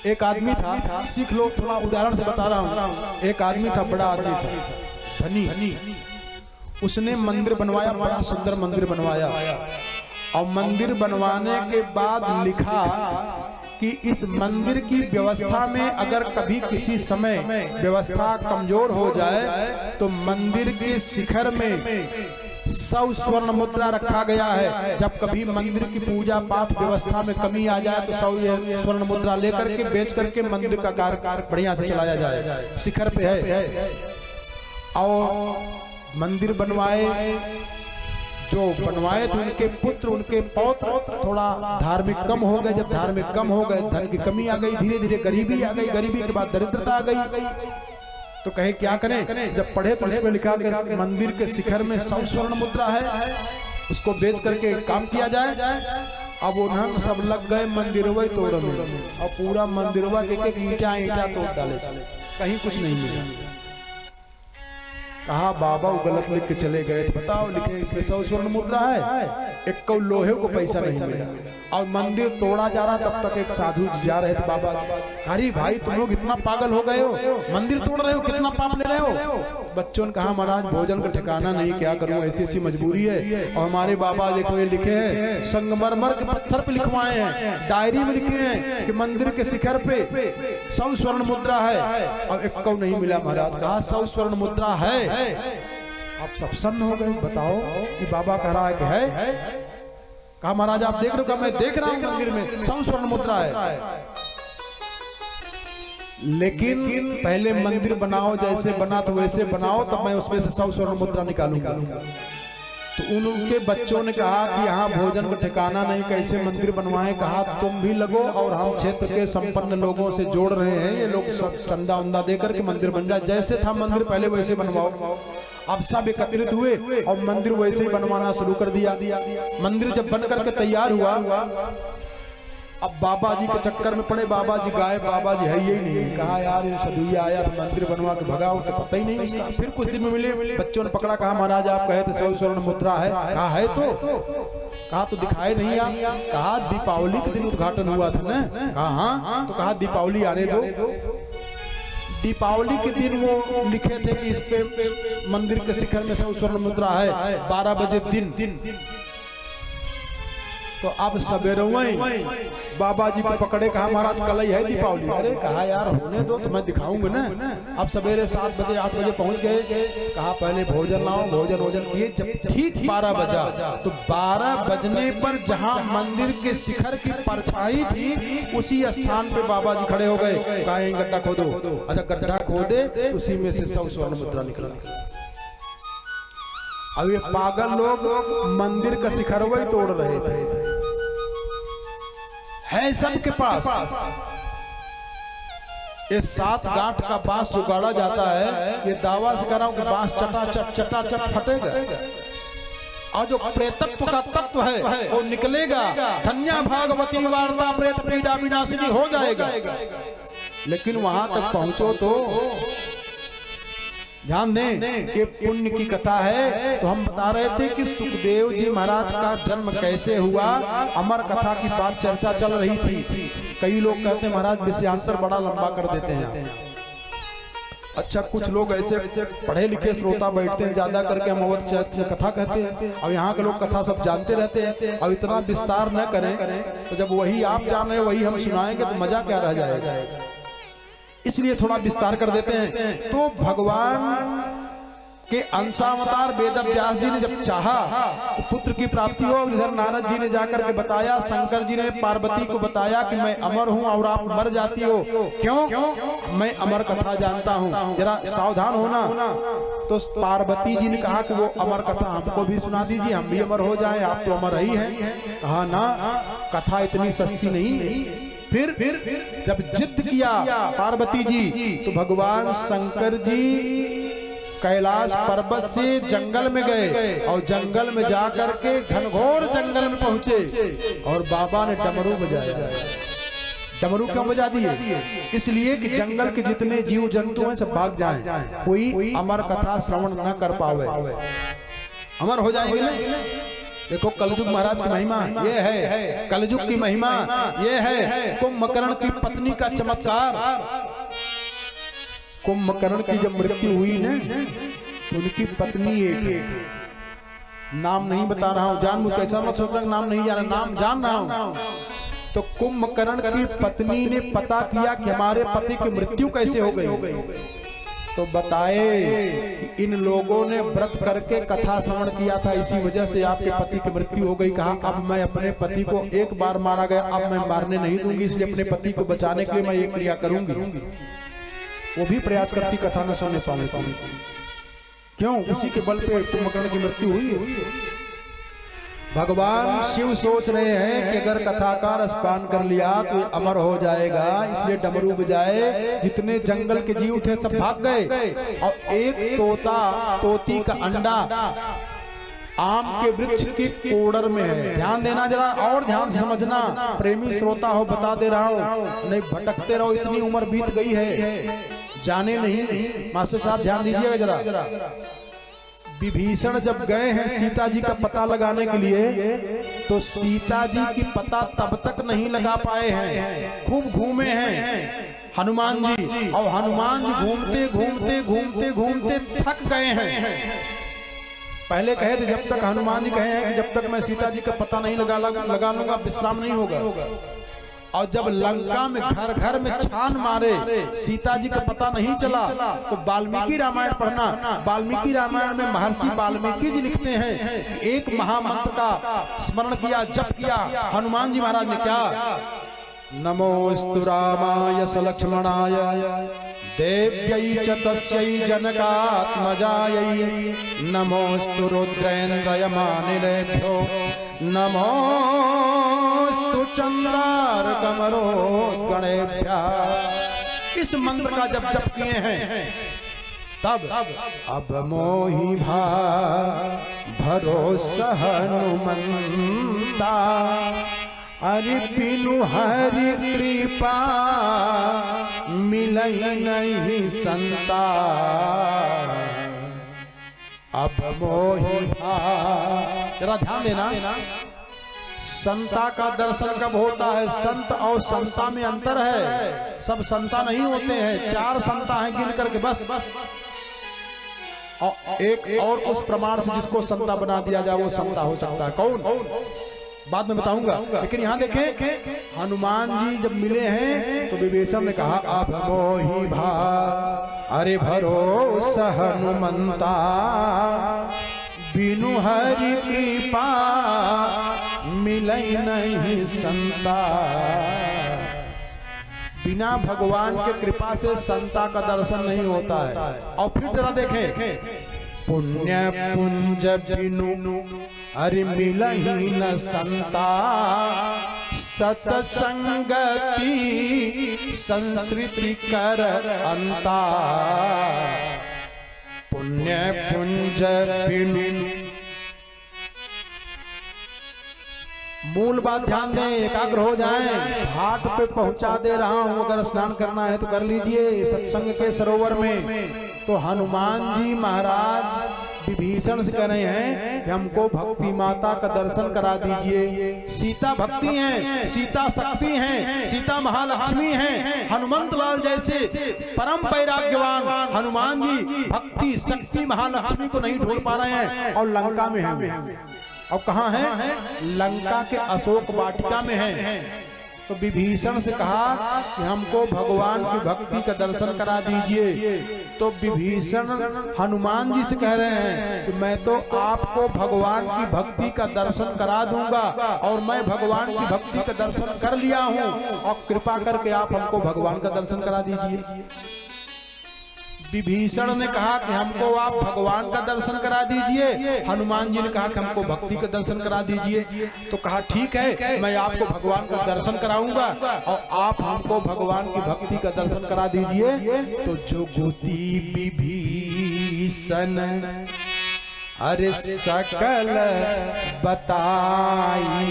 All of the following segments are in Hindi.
एक आदमी था, सीख लो, थोड़ा उदाहरण से बता रहा हूँ। एक आदमी था, बड़ा आदमी था, धनी। उसने मंदिर बनवाया, बड़ा सुंदर मंदिर बनवाया। और मंदिर बनवाने के बाद लिखा कि इस मंदिर की व्यवस्था में अगर कभी किसी समय व्यवस्था कमजोर हो जाए तो मंदिर के शिखर में 100 स्वर्ण मुद्रा रखा गया है। जब कभी मंदिर की पूजा पाठ व्यवस्था में कमी आ जाए तो 100 स्वर्ण मुद्रा लेकर के बेच करके मंदिर का कार्य बढ़िया से चलाया जाए। शिखर पे है। और मंदिर बनवाए, जो बनवाए थे उनके पुत्र, उनके पौत्र थोड़ा धार्मिक कम हो गए। जब धार्मिक कम हो गए, धन की कमी आ गई, धीरे धीरे गरीबी आ गई, गरीबी के बाद दरिद्रता आ गई। तो कहे क्या करें? जब पढ़े तो इसमें लिखा कि मंदिर के शिखर में 100 स्वर्ण मुद्रा है, उसको बेच करके काम किया जाए। अब उन्होंने सब लग गए मंदिरवा तोड़ने, और पूरा मंदिरवा एक ईंटा तोड़ डाले, कहीं कुछ नहीं मिला। कहा बाबा वो गलत लिख के चले गए थे, बताओ लिखे इसमें 100 स्वर्ण मुद्रा है, एक कौ लोहे को पैसा नहीं मिला। और मंदिर तोड़ा जा रहा, तब तक एक साधु जा रहे थे बाबा। अरे भाई तुम लोग इतना पागल हो गए हो, मंदिर तोड़ रहे हो, कितना पाप ले रहे हो? बच्चों ने कहा महाराज भोजन का ठिकाना नहीं, क्या करूं, ऐसी ऐसी मजबूरी है। और हमारे बाबा देखो ये लिखे हैं, संगमरमर के पत्थर पे लिखवाए हैं, डायरी में लिखे हैं कि मंदिर के शिखर पे 100 स्वर्ण मुद्रा है, और एक कौ नहीं मिला महाराज। कहा 100 स्वर्ण मुद्रा है। आप सब सन्न हो गए, बताओ कि बाबा कह रहा है कि है। कहा महाराज आप देख रहे हो? मैं देख रहा हूं मंदिर में 100 स्वर्ण मुद्रा है, लेकिन पहले मंदिर बनाओ, जैसे बना तो वैसे बनाओ, तब मैं उसमें से 100 स्वर्ण मुद्रा निकालूंगा। तो उनके बच्चों ने कहा कि यहाँ भोजन का ठिकाना नहीं, कैसे मंदिर बनवाए? कहा तुम भी लगो, और हम क्षेत्र के संपन्न लोगों से जोड़ रहे हैं, ये लोग सब चंदा उंदा देकर के मंदिर बन जाए। जैसे था मंदिर पहले वैसे बनवाओ। अब सब एकत्रित हुए और मंदिर वैसे ही बनवाना शुरू कर दिया। मंदिर जब बन करके तैयार हुआ, अब बाबा जी के चक्कर में पड़े। बाबा जी गायब, बाबा जी है ही नहीं। कहा यार वो सदुइया आया तो मंदिर बनवा के भगा, तो पता ही नहीं उसका। फिर कुछ दिन में मिले, बच्चों ने पकड़ा, कहा महाराज आप कहे थे 100 स्वर्ण मुद्रा है। कहा है तो? कहा तो दिखाए नहीं आप। कहा दीपावली के दिन उद्घाटन हुआ था ना। कहा हाँ। तो कहा दीपावली आने दो। दीपावली के दिन वो लिखे थे कि इस पे मंदिर के शिखर में 100 स्वर्ण मुद्रा है, 12 बजे दिन। तो अब सवेरे बाबा जी को पकड़े, कहा महाराज कल ही है दीपावली। अरे कहा यार होने दो तो मैं दिखाऊंगा ना। अब सवेरे 7 बजे 8 बजे पहुंच गए। कहा पहले भोजन लाओ, भोजन किए। जब ठीक 12 बजा, तो 12 बजने पर जहां मंदिर के शिखर की परछाई थी, उसी स्थान पे बाबा जी खड़े हो गए। कहा गड्ढा खोदो। अच्छा गड्ढा खोदे, उसी में से 100 स्वर्ण मुद्रा निकला। अब ये पागल लोग मंदिर का शिखर वही तोड़ रहे थे। है सबके पास ये 7 गांठ का बांस जो गाड़ा जाता है, ये दावा से कर रहा हूं कि बांस चटाचट फटेगा, और जो प्रेतत्व का तत्व है वो निकलेगा। धन्या भागवती वार्ता प्रेत पीड़ा विनाशिनी हो जाएगा। लेकिन वहां तक पहुंचो तो ध्यान दें कि पुण्य की कथा है। तो हम बता रहे थे कि सुखदेव जी महाराज का जन्म कैसे हुआ, अमर कथा की बात चर्चा चल रही थी। कई लोग कहते हैं महाराज विषयांतर बड़ा लंबा कर देते हैं। अच्छा कुछ लोग ऐसे पढ़े लिखे श्रोता बैठते हैं, ज्यादा करके हम अवध चैत्र में कथा कहते हैं, और यहाँ के लोग कथा सब जानते रहते हैं। और इतना विस्तार न करें, तो जब वही आप जान रहे वही हम सुनाएंगे तो मजा क्या रह जाएगा। इसलिए थोड़ा विस्तार कर देते हैं। तो भगवान के अंशावतार वेद व्यास जी ने जब चाहा तो पुत्र की प्राप्ति हो, इधर नारद जी ने जाकर के बताया, शंकर जी ने पार्वती को बताया कि मैं अमर हूं और आप मर जाती हो। क्यों? मैं अमर कथा जानता हूं, जरा सावधान होना। तो पार्वती जी ने कहा कि वो अमर कथा हमको भी सुना दीजिए, हम भी अमर हो जाए, आप तो अमर ही हैं। कहा ना, कथा इतनी सस्ती नहीं। फिर जब जिद किया पार्वती जी, तो भगवान शंकर जी कैलाश पर्वत से जंगल में गए, और जंगल में जाकर के घनघोर जंगल में पहुंचे, और बाबा ने डमरू बजाया। डमरू क्यों बजा दिए? इसलिए कि जंगल के जितने जीव जंतु हैं सब भाग जाएं, कोई अमर कथा श्रवण न कर पावे। अमर हो जाएंगे ना। देखो कलयुग महाराज की महिमा ये है, कलयुग की महिमा ये है। कुंभकर्ण की पत्नी का चमत्कार। कुंभकर्ण की जब मृत्यु हुई ना तो उनकी पत्नी एक, नाम नहीं बता रहा हूं, जानबूझ कैसा मत सोच रहा, नाम नहीं जाना, नाम जान रहा हूं। तो कुंभकर्ण की पत्नी ने पता किया कि हमारे पति की मृत्यु कैसे हो गई, तो बताए कि इन लोगों ने व्रत करके कथा श्रवण किया था, इसी वजह से आपके पति की मृत्यु हो गई। कहा अब मैं अपने पति को एक बार मारा गया, अब मैं मारने नहीं दूंगी, इसलिए अपने पति को बचाने के लिए मैं ये क्रिया करूंगी। वो भी प्रयास करती कथा न सुनने पाने को, क्यों? उसी के बल पे कुंभकर्ण की मृत्यु हुई है। भगवान शिव सोच रहे हैं कि अगर कथा का रसपान कर लिया तो अमर हो जाएगा, इसलिए डमरू बजाए। जितने जंगल के जीव थे सब भाग गए और एक तोती का अंडा आम के वृक्ष के कोडर में है। ध्यान देना जरा और ध्यान से समझना, प्रेमी श्रोता हो बता दे रहा हूं, नहीं भटकते रहो, इतनी उम्र बीत गई है जाने नहीं। मास्टर साहब ध्यान दीजिएगा जरा। विभीषण जब गए हैं सीता जी का पता लगाने के लिए, तो सीता जी की पता तब तक नहीं लगा पाए हैं, खूब घूमे हैं हनुमान जी, और हनुमान जी घूमते घूमते घूमते घूमते थक गए हैं। पहले कहे थे जब तक हनुमान जी कहे हैं कि जब तक मैं सीता जी का पता नहीं लगा लूंगा विश्राम नहीं होगा। और जब लंका में घर घर में छान मारे सीता जी का पता नहीं चला, तो वाल्मीकि रामायण पढ़ना। वाल्मीकि रामायण में महर्षि वाल्मीकि जी लिखते हैं कि एक महामंत्र का स्मरण किया, जप किया हनुमान जी महाराज ने। क्या? नमोस्तु रामाय स लक्ष्मणाय देव्यै च तस्यै जनकात्मजायै नमोस्तु रुद्रेन्द्रयमानिलेभ्यो नमोस्तु चंद्रार्कमरोद्गणेभ्यः। इस मंत्र का जब जप किए हैं तब अब मोहि भरोसा हनुमंता, अरे बिनु हरि कृपा मिलई नहीं संता। अब मोहि जरा ध्यान देना, संता का दर्शन कब होता है? संत और संता में अंतर है, सब संता नहीं होते हैं, 4 संता हैं गिन करके बस। और एक और उस प्रमाण से जिसको संता बना दिया जाए वो संता हो सकता है। कौन? बाद में बताऊंगा, लेकिन यहाँ देखें हनुमान जी जब मिले हैं तो विभीषण ने कहा अब मोहि अरे भरोसा हनुमंता, बिनु हरि कृपा मिलई नहीं संता। बिना भगवान के कृपा से संता का दर्शन नहीं होता है। और फिर जरा देखें, पुण्य पुंज बिनु अरे मिलही न संता, सतसंगति संस्कृति कर अंता। पुण्य पुंज बिनु, मूल बात ध्यान दें, एकाग्र हो जाएं। घाट पे पहुंचा दे रहा हूं, अगर स्नान करना है तो कर लीजिए सत्संग के सरोवर में। तो हनुमान जी महाराज विभीषण से कह रहे हैं कि हमको भक्ति माता का दर्शन करा दीजिए। सीता भक्ति हैं, सीता शक्ति हैं, सीता महालक्ष्मी हैं। हनुमंत लाल जैसे परम वैराग्यवान हनुमान जी भक्ति शक्ति महालक्ष्मी को नहीं ढूंढ पा रहे हैं और लंका में हैं। और कहाँ है? लंका के अशोक वाटिका में हैं। तो विभीषण से कहा कि हमको भगवान की भक्ति का दर्शन करा दीजिए। तो विभीषण हनुमान जी से कह रहे हैं कि मैं तो आपको भगवान की भक्ति का दर्शन करा दूंगा, और मैं भगवान की भक्ति का दर्शन कर लिया हूं, और कृपा करके आप हमको भगवान का दर्शन करा दीजिए। विभीषण ने कहा कि हमको आप भगवान का दर्शन करा दीजिए, हनुमान जी ने कहा कि हमको भक्ति का दर्शन करा दीजिए। तो कहा ठीक है, मैं आपको भगवान का दर्शन कराऊंगा और आप हमको भगवान की भक्ति का दर्शन करा दीजिए। तो जुगुती विभीषण अरे सकल बताई।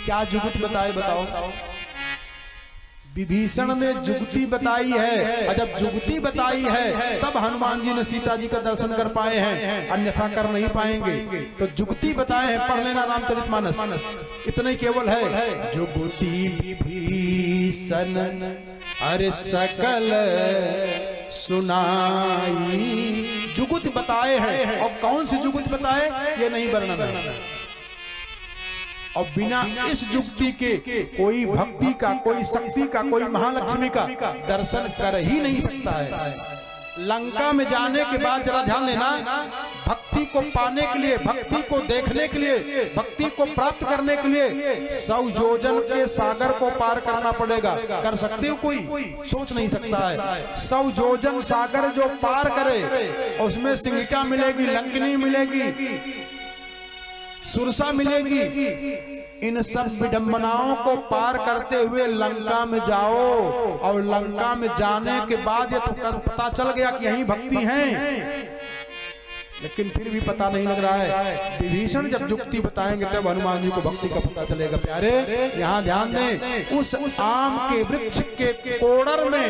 क्या जुगुत बताए? बताओ। विभीषण ने जुगती बताई है, और जब जुगती बताई है तब हनुमान जी ने सीता जी का दर्शन कर पाए हैं, अन्यथा कर नहीं पाएंगे। तो जुगती बताए हैं, पढ़ लेना रामचरितमानस, इतना ही केवल है। जुगती विभीषण अरे सकल सुनाई, जुगत बताए हैं। और कौन सी जुगत बताए ये नहीं वर्णन है। और बिना इस जुक्ति के कोई भक्ति का, कोई शक्ति का, कोई महालक्ष्मी का दर्शन कर ही नहीं सकता है। लंका में जाने के बाद जरा ध्यान देना, भक्ति को पाने के लिए, भक्ति को देखने के लिए, भक्ति को प्राप्त करने के लिए 100 योजन के सागर को पार करना पड़ेगा। कर सकते हो? कोई सोच नहीं सकता है। 100 योजन सागर जो पार करे, उसमें सिंगिका मिलेगी, लंकिनी मिलेगी, सुरसा मिलेगी। इन सब विडंबनाओं को पार करते हुए लंका में जाओ, और लंका में जाने के बाद ये तो पता चल गया कि यहीं भक्ति है, लेकिन फिर भी पता नहीं लग रहा है। विभीषण जब जुक्ति बताएंगे तब हनुमान जी को भक्ति का पता चलेगा। प्यारे यहाँ ध्यान दें, उस आम के वृक्ष के कोड़र में